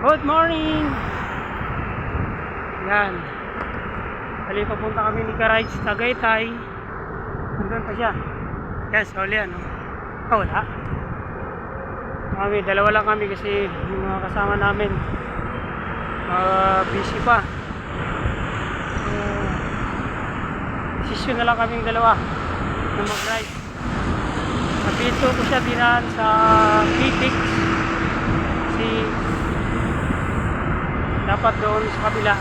Good morning! Yan. Bali, papunta kami ni Karaj sa Tagaytay. Nandun pa siya. Yan, sa uli ano. Wala. Dalawa lang kami kasi yung mga kasama namin busy pa. So, desisyon na lang kaming dalawa na mag-ride. Napito ko siya dinaan sa Pipix kasi dapat doon sa kabila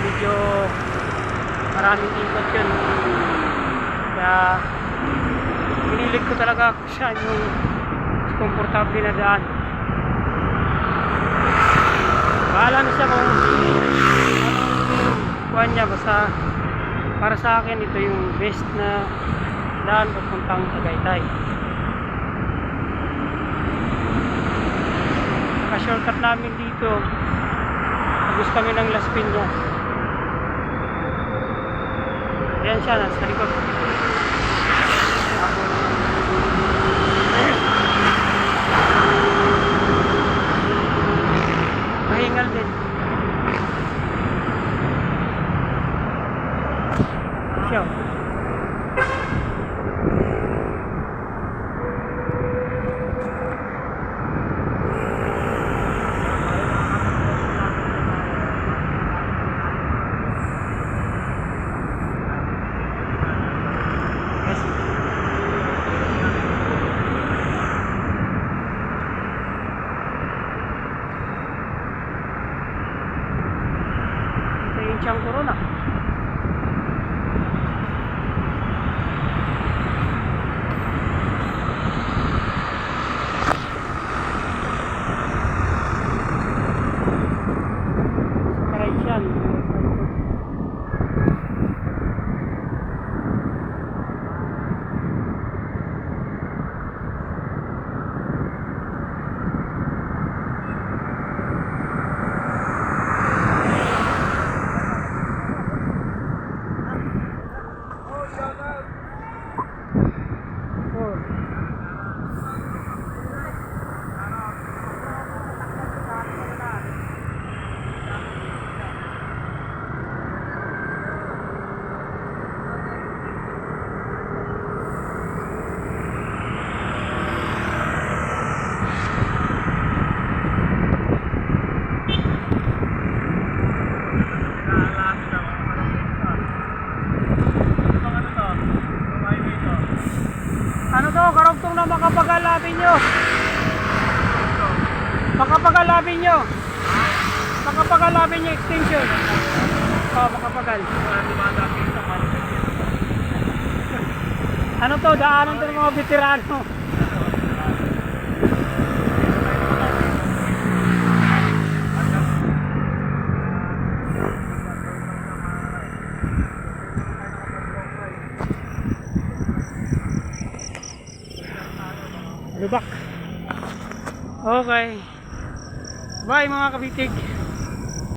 medyo maraming ikot yun, kaya pinilig ko talaga siya yung komportable na daan. Bahala na siya kung kuhan niya, basta para sa akin ito yung best na daan papuntang Tagaytay. Naka-shortcut namin dito, agos kami ng Las Piñas. Ayan siya, nasa likod. Mahingal din. Siya. Siyang corona. Karay siyan. Ano to? Karugtong na makapagalapin nyo. Makapagalapin nyo. Makapagalapin nyo extension. Makapagal. Ano to? Daanan to ng mga veterano. Lubak. Okay. Bye mga kabitig.